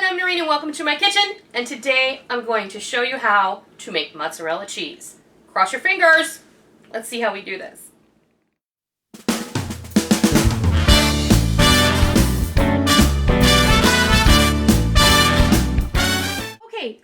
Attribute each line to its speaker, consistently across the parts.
Speaker 1: everyone, I'm Noreen and welcome to my kitchen. And today I'm going to show you how to make mozzarella cheese. Cross your fingers. Let's see how we do this. Okay,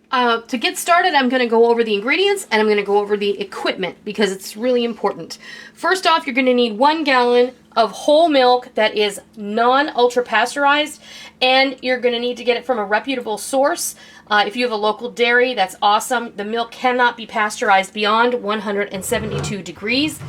Speaker 1: to get started, I'm going to go over the ingredients and I'm going to go over the equipment because it's really important. First off, you're going to need 1 gallon of whole milk that is non-ultra pasteurized, and you're going to need to get it from a reputable source. If you have a local dairy, that's awesome. The milk cannot be pasteurized beyond 172 degrees.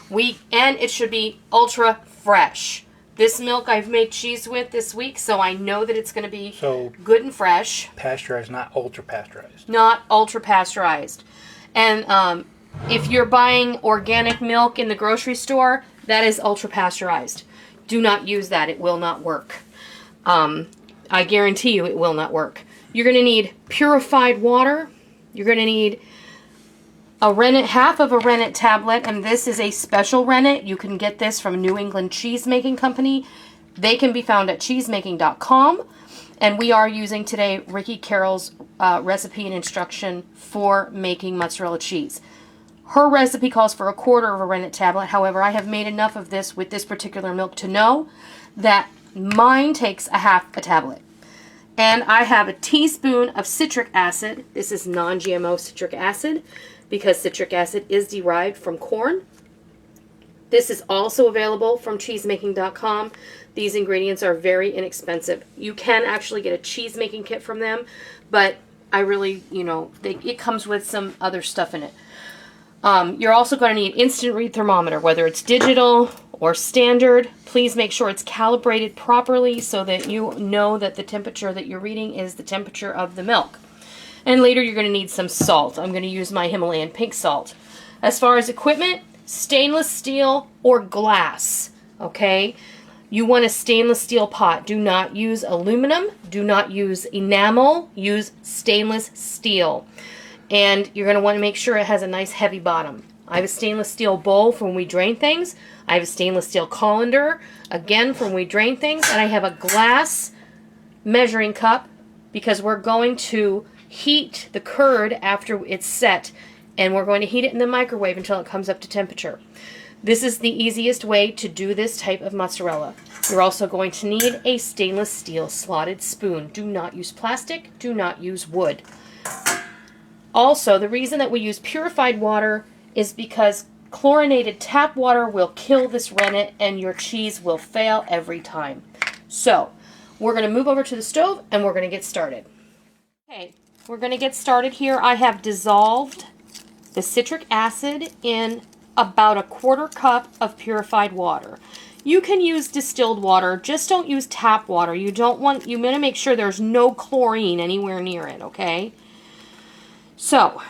Speaker 1: And it should be ultra fresh. This milk I've made cheese with this week, so I know that it's going to be good and fresh.
Speaker 2: Pasteurized, not ultra pasteurized.
Speaker 1: Not ultra pasteurized. And if you're buying organic milk in the grocery store, that is ultra pasteurized. Do not use that. It will not work. I guarantee you it will not work. You're going to need purified water. You're going to need half of a rennet tablet, and this is a special rennet. You can get this from New England Cheesemaking Company. They can be found at cheesemaking.com. And we are using today Ricky Carroll's recipe and instruction for making mozzarella cheese. Her recipe calls for 1/4 of a rennet tablet. However, I have made enough of this with this particular milk to know that mine takes half a tablet. And I have a teaspoon of citric acid. This is non-GMO citric acid because citric acid is derived from corn. This is also available from cheesemaking.com. These ingredients are very inexpensive. You can actually get a cheese making kit from them, but I really, it comes with some other stuff in it. You're also going to need instant read thermometer, whether it's digital or standard. Please make sure it's calibrated properly so that you know that the temperature that you're reading is the temperature of the milk. And later you're going to need some salt. I'm going to use my Himalayan pink salt. As far as equipment, stainless steel or glass, okay? You want a stainless steel pot. Do not use aluminum. Do not use enamel. Use stainless steel. And you're going to want to make sure it has a nice heavy bottom. I have a stainless steel bowl for when we drain things. I have a stainless steel colander, again, for when we drain things. And I have a glass measuring cup because we're going to heat the curd after it's set. And we're going to heat it in the microwave until it comes up to temperature. This is the easiest way to do this type of mozzarella. You're also going to need a stainless steel slotted spoon. Do not use plastic. Do not use wood. Also, the reason that we use purified water is because chlorinated tap water will kill this rennet and your cheese will fail every time. So, we're going to move over to the stove and we're going to get started. Okay, we're going to get started here. I have dissolved the citric acid in about 1/4 cup of purified water. You can use distilled water, just don't use tap water. You want to make sure there's no chlorine anywhere near it, okay? So,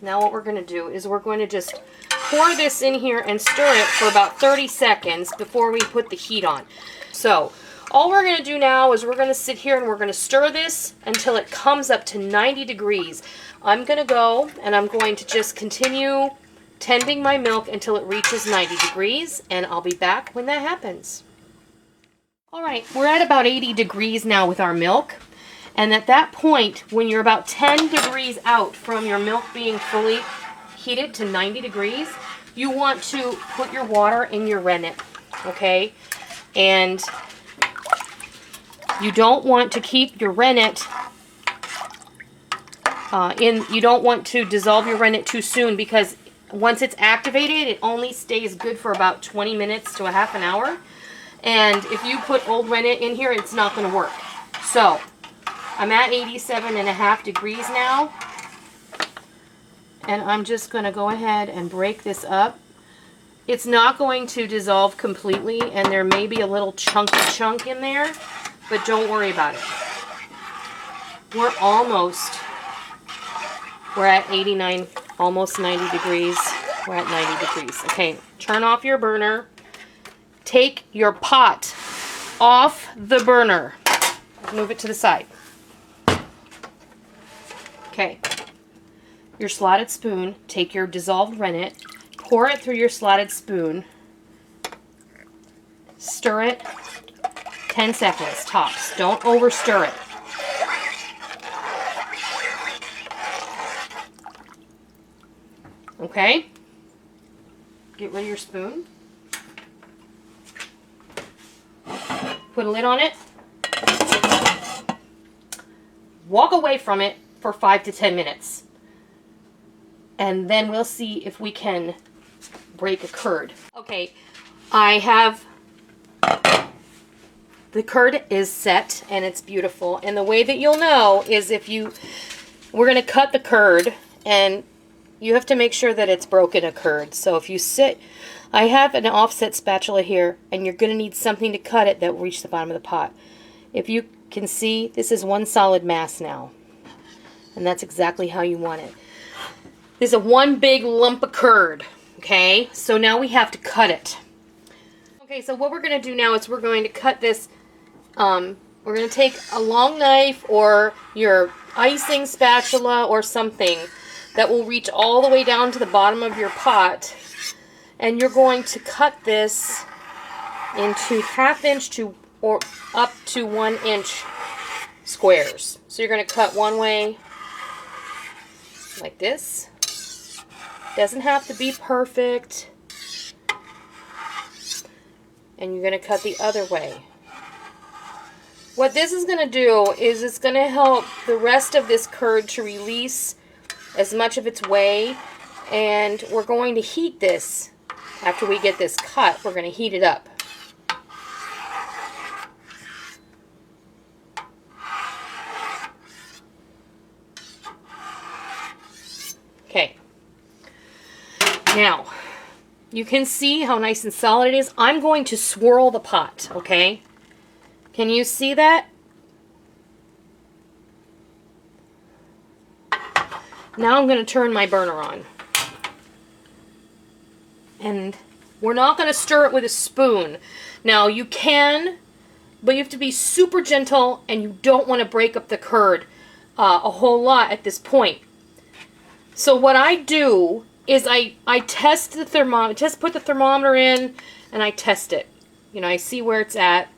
Speaker 1: now what we're going to do is we're going to just pour this in here and stir it for about 30 seconds before we put the heat on. So, all we're going to do now is we're going to sit here and we're going to stir this until it comes up to 90 degrees. I'm going to go and I'm going to just continue tending my milk until it reaches 90 degrees, and I'll be back when that happens. Alright, we're at about 80 degrees now with our milk. And at that point, when you're about 10 degrees out from your milk being fully heated to 90 degrees, you want to put your water in your rennet, okay? And you don't want to keep your rennet you don't want to dissolve your rennet too soon because once it's activated, it only stays good for about 20 minutes to a half an hour. And if you put old rennet in here, it's not going to work. So, I'm at 87.5 degrees now, and I'm just going to go ahead and break this up. It's not going to dissolve completely, and there may be a little chunky chunk in there, but don't worry about it. We're at 89, almost 90 degrees. We're at 90 degrees. Okay, turn off your burner. Take your pot off the burner. Move it to the side. Okay, your slotted spoon, take your dissolved rennet, pour it through your slotted spoon, stir it 10 seconds tops. Don't over stir it. Okay? Get rid of your spoon. Put a lid on it. Walk away from it for 5 to 10 minutes. And then we'll see if we can break a curd. Okay, I have, the curd is set and it's beautiful. And the way that you'll know is if we're going to cut the curd, and you have to make sure that it's broken a curd. So if you I have an offset spatula here, and you're going to need something to cut it that will reach the bottom of the pot. If you can see, this is one solid mass now. And that's exactly how you want it. This is a one big lump of curd. Okay, so now we have to cut it. Okay, so what we're going to do now is we're going to cut this. We're going to take a long knife or your icing spatula or something that will reach all the way down to the bottom of your pot. And you're going to cut this into 1/2 inch to or up to 1 inch squares. So you're going to cut one way like this. Doesn't have to be perfect. And you're going to cut the other way. What this is going to do is it's going to help the rest of this curd to release as much of its whey. And we're going to heat this. After we get this cut, we're going to heat it up. Okay. Now, you can see how nice and solid it is. I'm going to swirl the pot, okay? Can you see that? Now I'm going to turn my burner on. And we're not going to stir it with a spoon. Now, you can, but you have to be super gentle, and you don't want to break up the curd a whole lot at this point. So what I do is I test the thermometer, put the thermometer in, and I test it. You know, I see where it's at.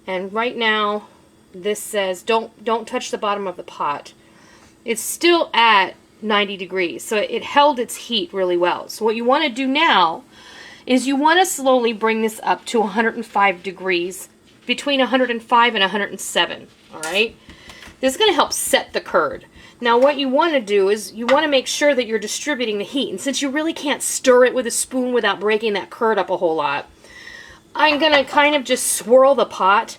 Speaker 1: And right now, this says don't touch the bottom of the pot. It's still at 90 degrees, so it held its heat really well. So what you want to do now is you want to slowly bring this up to 105 degrees, between 105 and 107, all right? This is going to help set the curd. Now what you want to do is you want to make sure that you're distributing the heat, and since you really can't stir it with a spoon without breaking that curd up a whole lot, I'm going to kind of just swirl the pot,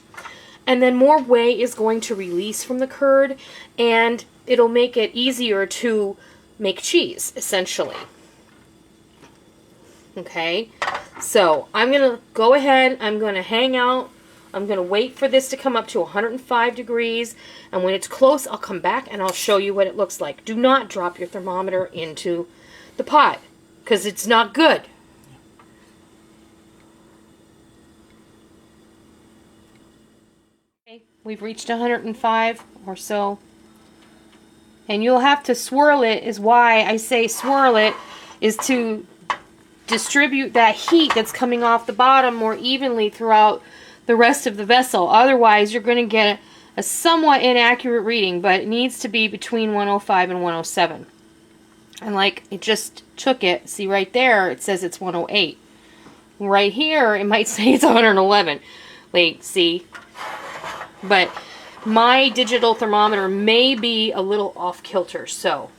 Speaker 1: and then more whey is going to release from the curd, and it'll make it easier to make cheese, essentially. Okay, so I'm going to go ahead, I'm going to hang out, I'm going to wait for this to come up to 105 degrees, and when it's close, I'll come back and I'll show you what it looks like. Do not drop your thermometer into the pot, because it's not good. Okay, we've reached 105 or so. And you'll have to swirl it, is why I say swirl it, is to distribute that heat that's coming off the bottom more evenly throughout the rest of the vessel. Otherwise, you're going to get a somewhat inaccurate reading, but it needs to be between 105 and 107. And like it just took it, see right there, it says it's 108. Right here, it might say it's 111. Like, see? But my digital thermometer may be a little off kilter, so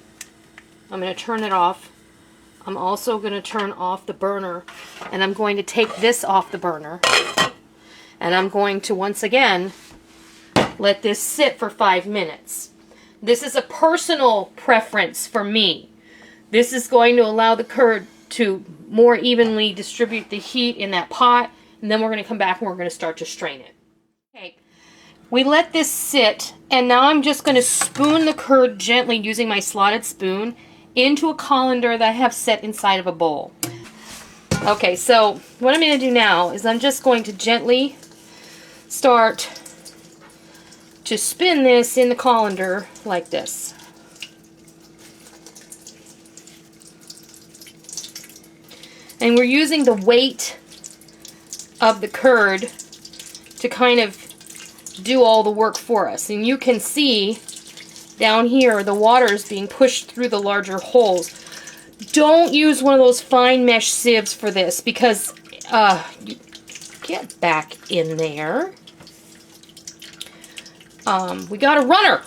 Speaker 1: I'm going to turn it off. I'm also going to turn off the burner, and I'm going to take this off the burner, and I'm going to once again let this sit for 5 minutes. This is a personal preference for me. This is going to allow the curd to more evenly distribute the heat in that pot, and then we're going to come back and we're going to start to strain it. Okay. We let this sit, and now I'm just going to spoon the curd gently using my slotted spoon into a colander that I have set inside of a bowl. Okay, so what I'm going to do now is I'm just going to gently start to spin this in the colander like this. And we're using the weight of the curd to kind of do all the work for us. And you can see down here the water is being pushed through the larger holes. Don't use one of those fine mesh sieves for this because you get back in there. We got a runner.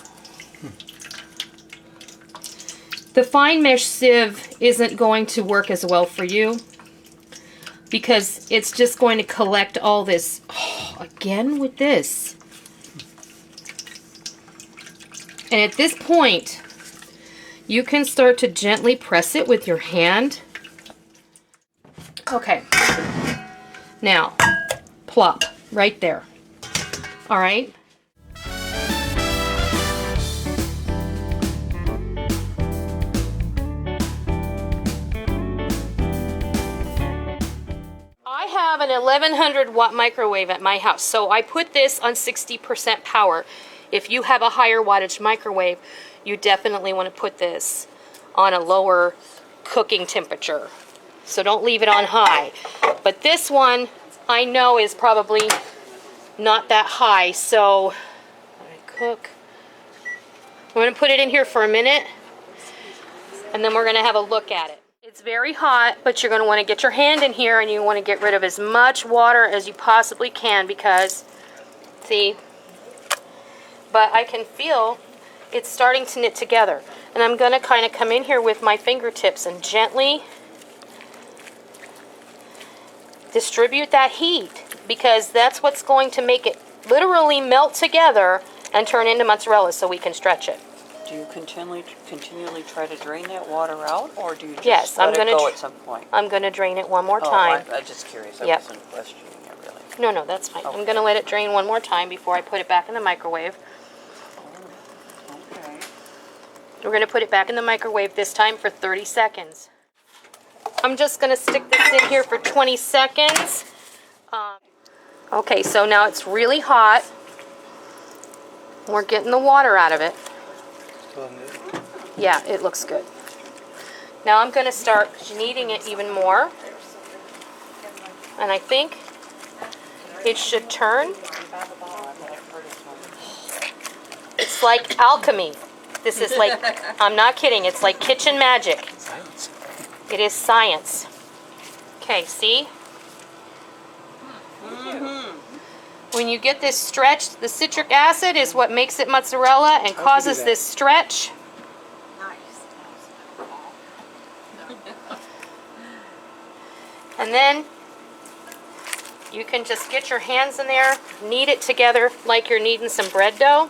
Speaker 1: The fine mesh sieve isn't going to work as well for you because it's just going to collect all this. Oh, again with this. And at this point, you can start to gently press it with your hand. Okay. Now, plop right there. All right. I have an 1100 watt microwave at my house, so I put this on 60% power. If you have a higher wattage microwave, you definitely want to put this on a lower cooking temperature. So don't leave it on high. But this one I know is probably not that high, so I cook. I'm going to put it in here for a minute, and then we're going to have a look at it. It's very hot, but you're going to want to get your hand in here and you want to get rid of as much water as you possibly can because, see, but I can feel it's starting to knit together. And I'm going to kind of come in here with my fingertips and gently distribute that heat because that's what's going to make it literally melt together and turn into mozzarella so we can stretch it.
Speaker 3: Do you continually try to drain that water out, or do you just
Speaker 1: let
Speaker 3: it go at some point?
Speaker 1: I'm going to drain it one more time.
Speaker 3: I'm just curious. I
Speaker 1: Yep.
Speaker 3: wasn't questioning it, really.
Speaker 1: No, that's fine.
Speaker 3: Okay.
Speaker 1: I'm going to let it drain one more time before I put it back in the microwave.
Speaker 3: Okay.
Speaker 1: We're going to put it back in the microwave this time for 30 seconds. I'm just going to stick this in here for 20 seconds. Okay, so now it's really hot. We're getting the water out of it. Yeah, it looks good. Now I'm going to start kneading it even more. And I think it should turn. It's like alchemy. This is like, I'm not kidding, it's like kitchen magic.
Speaker 2: Science.
Speaker 1: It is science. Okay, see? When you get this stretched, the citric acid is what makes it mozzarella and causes this stretch. And then you can just get your hands in there, knead it together like you're kneading some bread dough.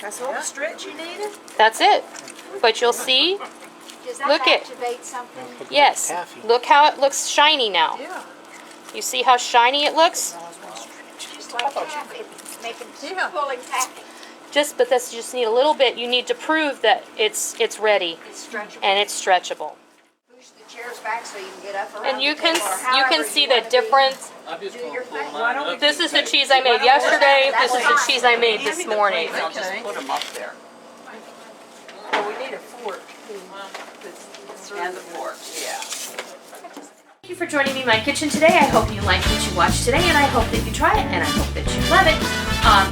Speaker 4: That's all the stretch you needed?
Speaker 1: That's it. But you'll see,
Speaker 4: Does that
Speaker 1: Look it.
Speaker 4: activate something?
Speaker 1: yes,
Speaker 2: Taffy.
Speaker 1: look how it looks shiny now.
Speaker 4: Yeah.
Speaker 1: You see how shiny it looks?
Speaker 4: Just like taffy. Making pulling taffy.
Speaker 1: But that's just need a little bit. You need to prove that it's ready
Speaker 4: It's stretchable.
Speaker 1: and it's stretchable.
Speaker 4: Push the chairs back so you can get up around
Speaker 1: And you
Speaker 4: the
Speaker 1: can
Speaker 4: table or
Speaker 1: you can
Speaker 4: however
Speaker 1: see
Speaker 4: you
Speaker 1: the
Speaker 4: wanna
Speaker 1: difference.
Speaker 4: Do your thing.
Speaker 1: This is the cheese I made yesterday. This is the cheese I made this morning.
Speaker 3: I'll just put them up there.
Speaker 4: Well, we need a fork.
Speaker 3: And the fork, yeah.
Speaker 1: Thank you for joining me in my kitchen today. I hope you liked what you watched today, and I hope that you try it, and I hope that you love it.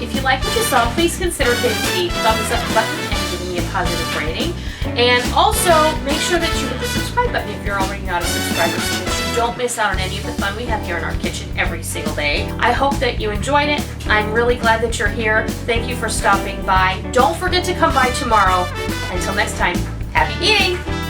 Speaker 1: If you like what you saw, please consider hitting the thumbs up button and giving me a positive rating. And also, make sure that you hit the subscribe button if you're already not a subscriber so that you don't miss out on any of the fun we have here in our kitchen every single day. I hope that you enjoyed it. I'm really glad that you're here. Thank you for stopping by. Don't forget to come by tomorrow. Until next time, happy eating!